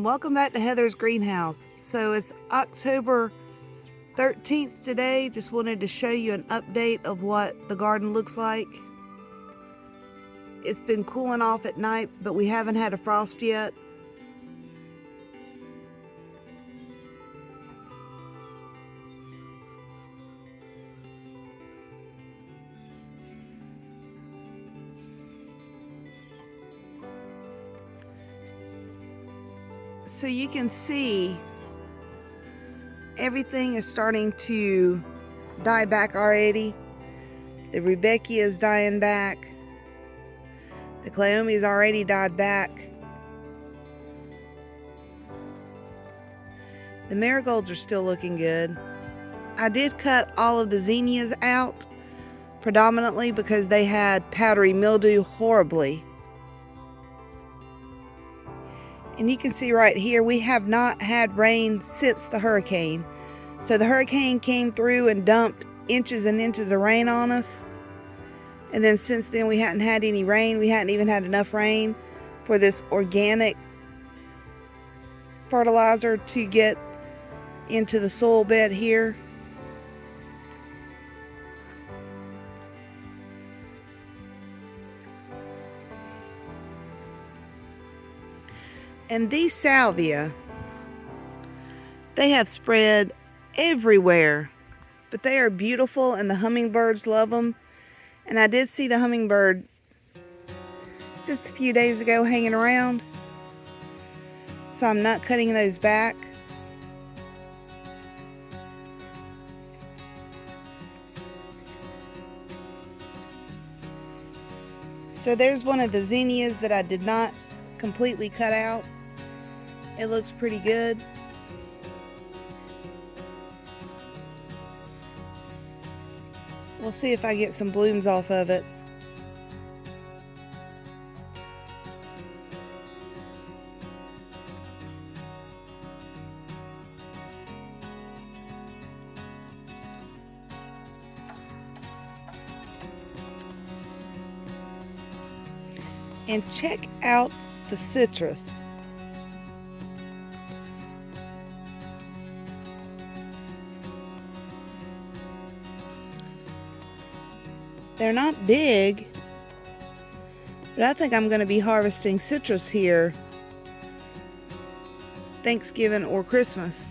and welcome back to Heather's Greenhouse. So it's October 13th today. Just wanted to show you an update of what the garden looks like. It's been cooling off at night, but we haven't had a frost yet. So you can see everything is starting to die back already. The Rudbeckia is dying back. The Cleome's already died back. The marigolds are still looking good. I did cut all of the zinnias out, predominantly because they had powdery mildew horribly. And you can see right here, we have not had rain since the hurricane. So the hurricane came through and dumped inches and inches of rain on us. And then since then we hadn't had any rain. We hadn't even had enough rain for this organic fertilizer to get into the soil bed here. And these salvia, they have spread everywhere, but they are beautiful and the hummingbirds love them. And I did see the hummingbird just a few days ago hanging around, so I'm not cutting those back. So there's one of the zinnias that I did not completely cut out. It looks pretty good. We'll see if I get some blooms off of it. And check out the citrus. They're not big, but I think I'm going to be harvesting citrus here Thanksgiving or Christmas.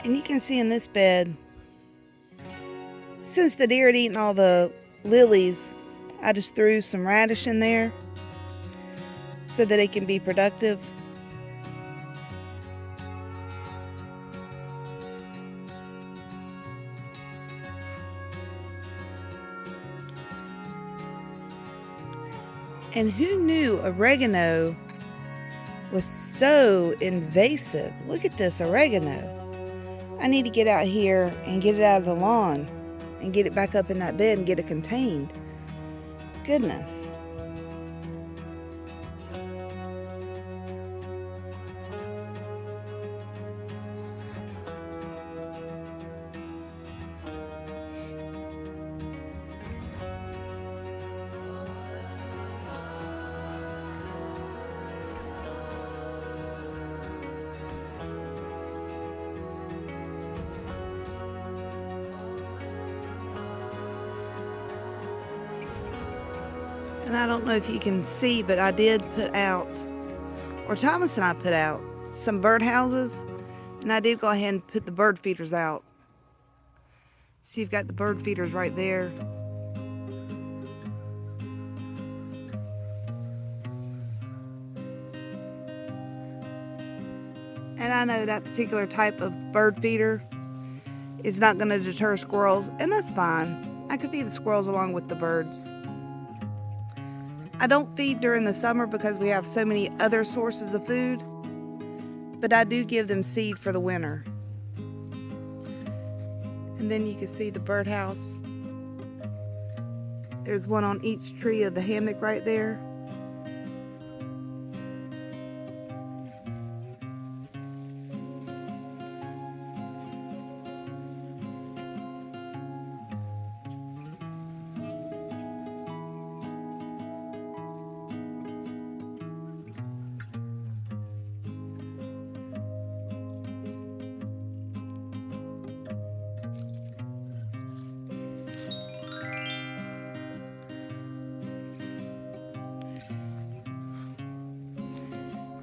And you can see in this bed, since the deer had eaten all the lilies, I just threw some radish in there so that it can be productive. And who knew oregano was so invasive? Look at this oregano. I need to get out here and get it out of the lawn and get it back up in that bed and get it contained. Goodness. And I don't know if you can see, but I did put out, or Thomas and I put out, some bird houses. And I did go ahead and put the bird feeders out. So you've got the bird feeders right there. And I know that particular type of bird feeder is not going to deter squirrels, and that's fine. I could feed the squirrels along with the birds. I don't feed during the summer because we have so many other sources of food, but I do give them seed for the winter. And then you can see the birdhouse. There's one on each tree of the hammock right there.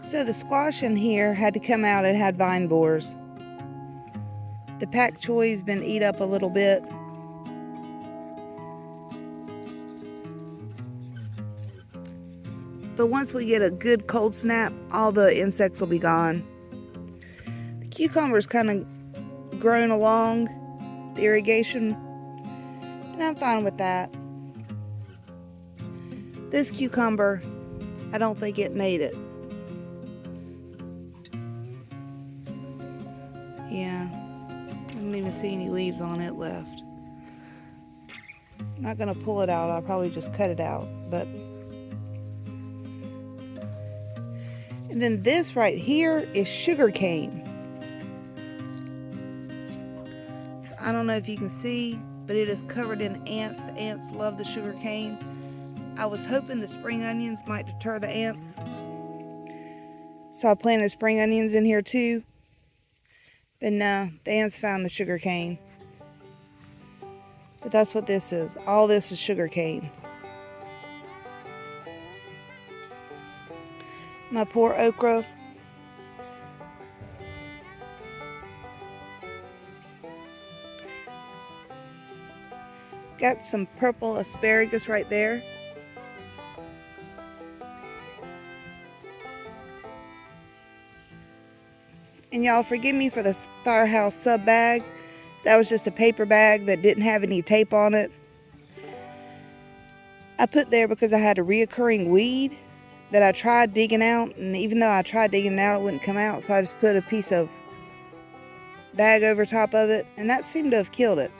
So the squash in here had to come out. It had vine borers. The pak choi's been eat up a little bit. But once we get a good cold snap, all the insects will be gone. The cucumber's kind of grown along the irrigation, and I'm fine with that. This cucumber, I don't think it made it. Yeah, I don't even see any leaves on it left. I'm not gonna pull it out, I'll probably just cut it out, but. And then this right here is sugar cane. I don't know if you can see, but it is covered in ants. The ants love the sugar cane. I was hoping the spring onions might deter the ants, so I planted spring onions in here too. But no, the ants found the sugar cane. But that's what this is. All this is sugar cane. My poor okra. Got some purple asparagus right there. And y'all forgive me for the Firehouse sub bag. That was just a paper bag that didn't have any tape on it. I put there because I had a reoccurring weed that I tried digging out, and even though I tried digging it out, it wouldn't come out, so I just put a piece of bag over top of it, and that seemed to have killed it.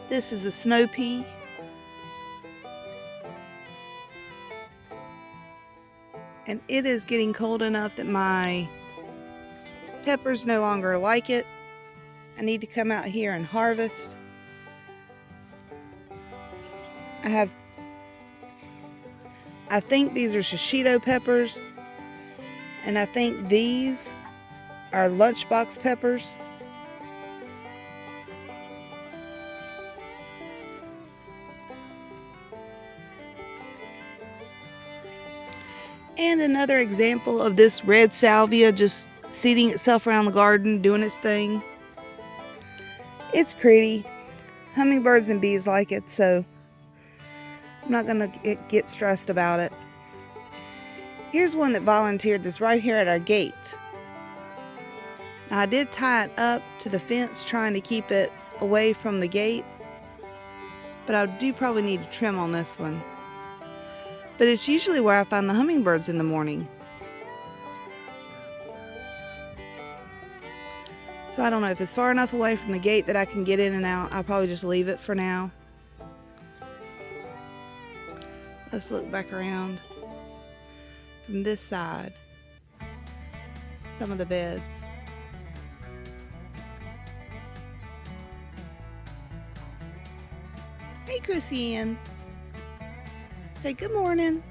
This is a snow pea. And it is getting cold enough that my peppers no longer like it. I need to come out here and harvest. I think these are shishito peppers, and I think these are lunchbox peppers. And another example of this red salvia just seeding itself around the garden, doing its thing. It's pretty. Hummingbirds and bees like it, so I'm not gonna get stressed about it. Here's one that volunteered that's right here at our gate. Now I did tie it up to the fence trying to keep it away from the gate, but I do probably need to trim on this one. But it's usually where I find the hummingbirds in the morning. So I don't know if it's far enough away from the gate that I can get in and out. I'll probably just leave it for now. Let's look back around from this side. Some of the beds. Hey, Chrissy Ann. Say good morning.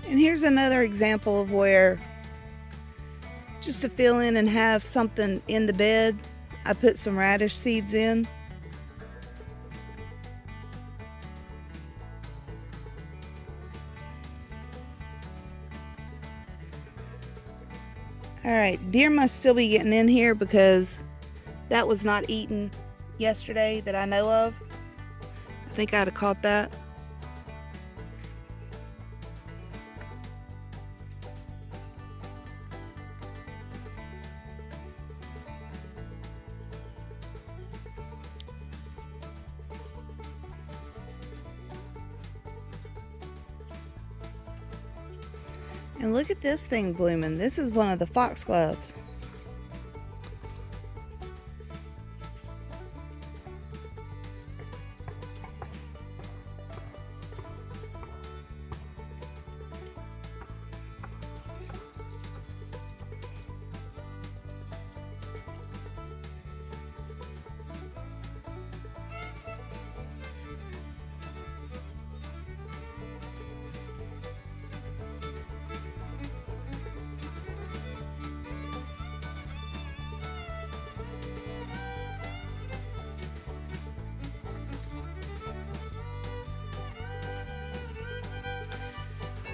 And here's another example of where, just to fill in and have something in the bed, I put some radish seeds in. Alright, deer must still be getting in here because that was not eaten yesterday that I know of. I think I'd have caught that. And look at this thing blooming. This is one of the foxgloves.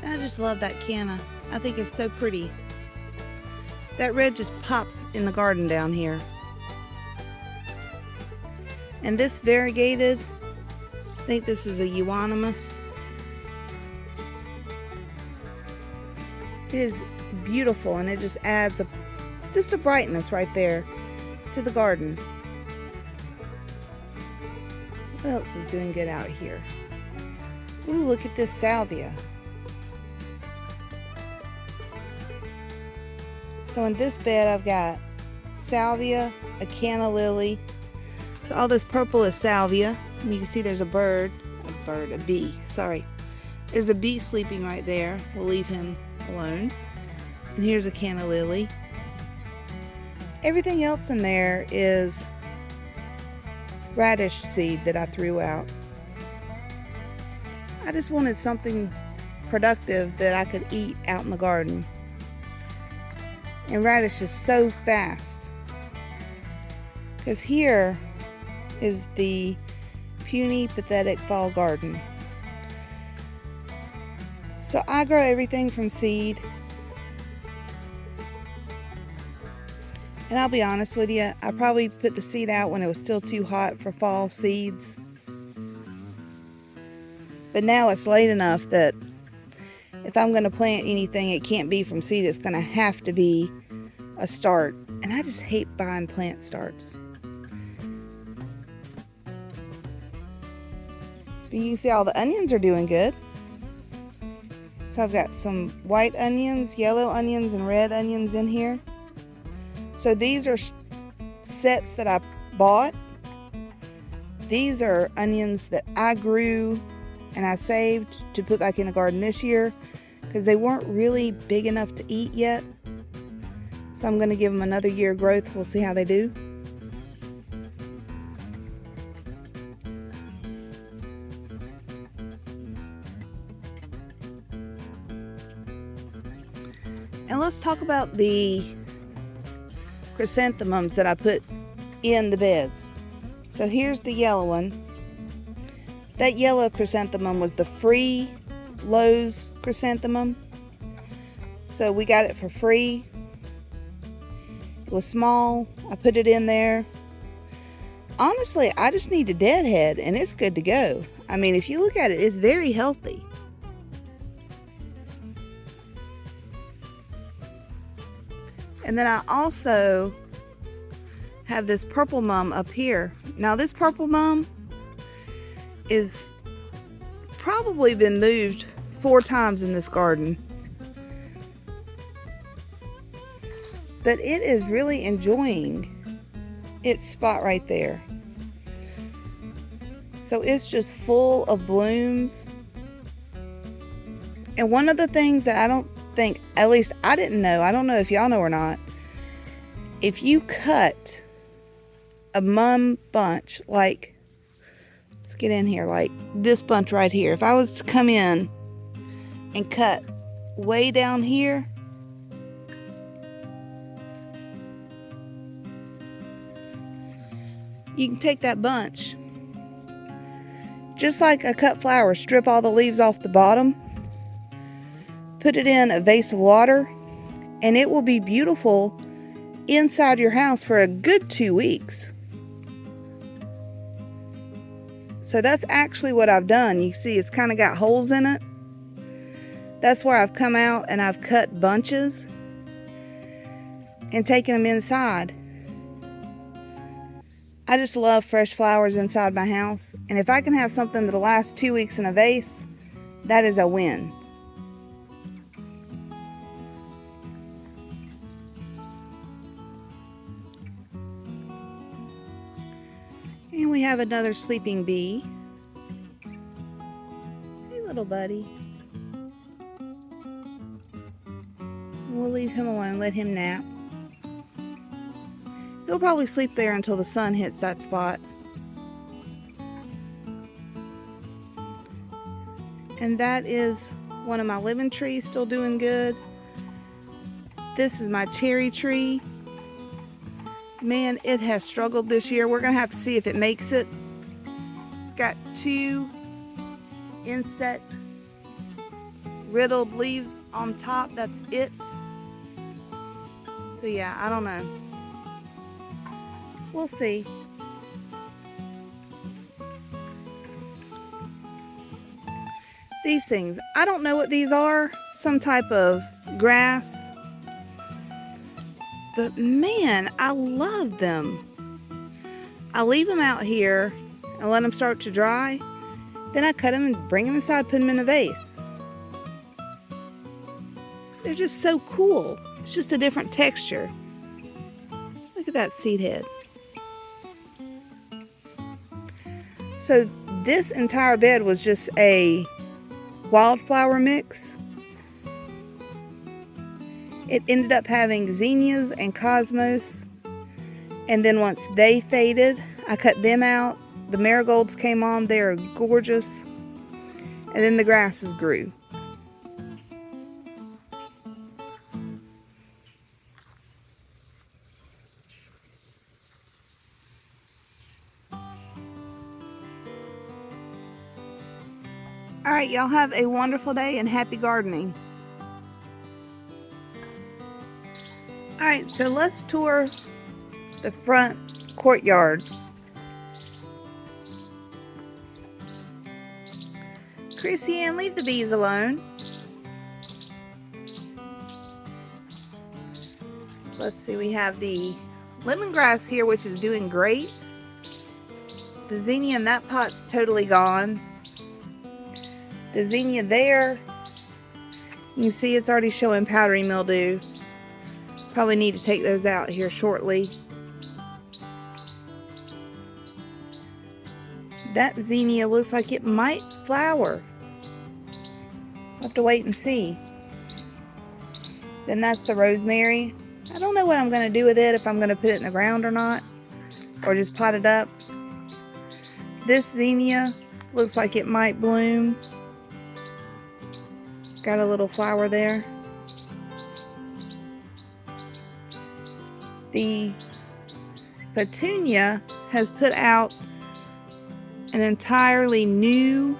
I just love that canna. I think it's so pretty. That red just pops in the garden down here. And this variegated, I think this is a euonymus. It is beautiful, and it just adds just a brightness right there to the garden. What else is doing good out here? Ooh, look at this salvia. So in this bed I've got salvia, a canna lily. So all this purple is salvia. And you can see there's a bee, sorry. There's a bee sleeping right there. We'll leave him alone. And here's a canna lily. Everything else in there is radish seed that I threw out. I just wanted something productive that I could eat out in the garden. And radish is so fast. Because here is the puny, pathetic fall garden. So I grow everything from seed. And I'll be honest with you, I probably put the seed out when it was still too hot for fall seeds. But now it's late enough that if I'm going to plant anything, it can't be from seed. It's going to have to be a start. And I just hate buying plant starts. But you can see all the onions are doing good. So I've got some white onions, yellow onions, and red onions in here. So these are sets that I bought. These are onions that I grew and I saved to put back in the garden this year because they weren't really big enough to eat yet. So I'm going to give them another year of growth. We'll see how they do. And let's talk about the chrysanthemums that I put in the beds. So here's the yellow one. That yellow chrysanthemum was the free Lowe's chrysanthemum. So we got it for free. It was small. I put it in there. Honestly, I just need a deadhead and it's good to go. I mean, if you look at it, it's very healthy. And then I also have this purple mum up here. Now this purple mum is probably been moved 4 times in this garden. But it is really enjoying its spot right there. So it's just full of blooms. And one of the things that I don't think, at least I didn't know, I don't know if y'all know or not, if you cut a mum bunch, like, let's get in here, like this bunch right here. If I was to come in and cut way down here, you can take that bunch, just like a cut flower, strip all the leaves off the bottom, put it in a vase of water, and it will be beautiful inside your house for a good 2 weeks. So that's actually what I've done. You see it's kind of got holes in it. That's where I've come out and I've cut bunches and taken them inside. I just love fresh flowers inside my house, and if I can have something that'll last 2 weeks in a vase, that is a win. And we have another sleeping bee. Hey, little buddy. We'll leave him alone, let him nap. He'll probably sleep there until the sun hits that spot. And that is one of my lemon trees still doing good. This is my cherry tree. Man, it has struggled this year. We're gonna have to see if it makes it. It's got 2 insect riddled leaves on top. That's it. So yeah, I don't know. We'll see. These things, I don't know what these are. Some type of grass. But man, I love them. I leave them out here and let them start to dry. Then I cut them and bring them inside, put them in a vase. They're just so cool. It's just a different texture. Look at that seed head. So this entire bed was just a wildflower mix. It ended up having zinnias and cosmos, and then once they faded, I cut them out. The marigolds came on. They're gorgeous, and then the grasses grew. All right, y'all have a wonderful day and happy gardening. All right, so let's tour the front courtyard. Chrissy Ann, leave the bees alone. Let's see, we have the lemongrass here, which is doing great. The zinnia in that pot's totally gone. The zinnia there, you see it's already showing powdery mildew. Probably need to take those out here shortly. That zinnia looks like it might flower. I'll have to wait and see. Then that's the rosemary. I don't know what I'm going to do with it, if I'm going to put it in the ground or not, or just pot it up. This zinnia looks like it might bloom. It's got a little flower there. The petunia has put out an entirely new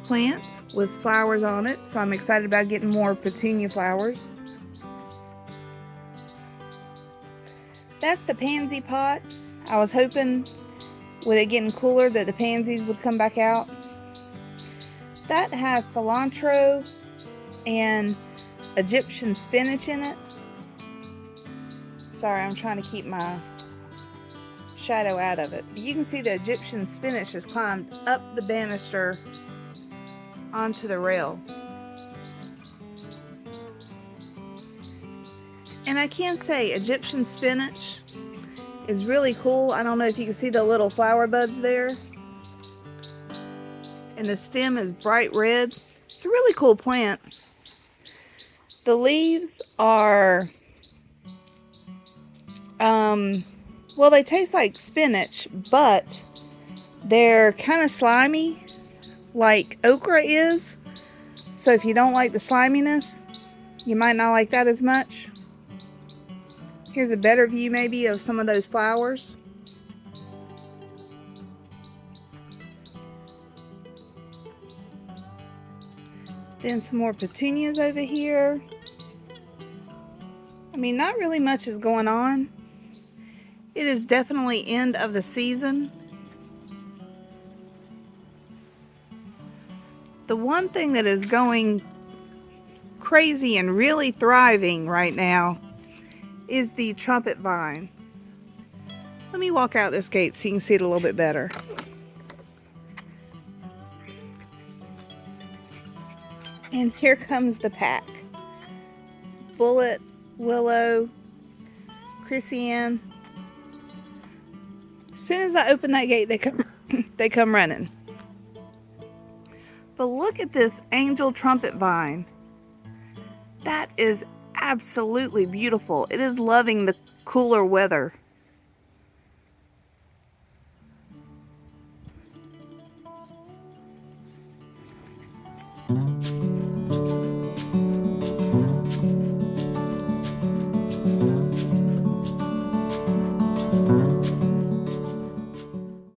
plant with flowers on it, so I'm excited about getting more petunia flowers. That's the pansy pot. I was hoping with it getting cooler that the pansies would come back out. That has cilantro and Egyptian spinach in it. Sorry, I'm trying to keep my shadow out of it. But you can see the Egyptian spinach has climbed up the banister onto the rail. And I can say Egyptian spinach is really cool. I don't know if you can see the little flower buds there. And the stem is bright red. It's a really cool plant. The leaves are well, they taste like spinach, but they're kind of slimy, like okra is. So if you don't like the sliminess, you might not like that as much. Here's a better view maybe of some of those flowers. Then some more petunias over here. I mean, not really much is going on. It is definitely end of the season. the one thing that is going crazy and really thriving right now is the trumpet vine. Let me walk out this gate so you can see it a little bit better. And here comes the pack. Bullet, Willow, Chrissy Ann. As soon as I open that gate, they come running. But look at this angel trumpet vine. That is absolutely beautiful. It is loving the cooler weather.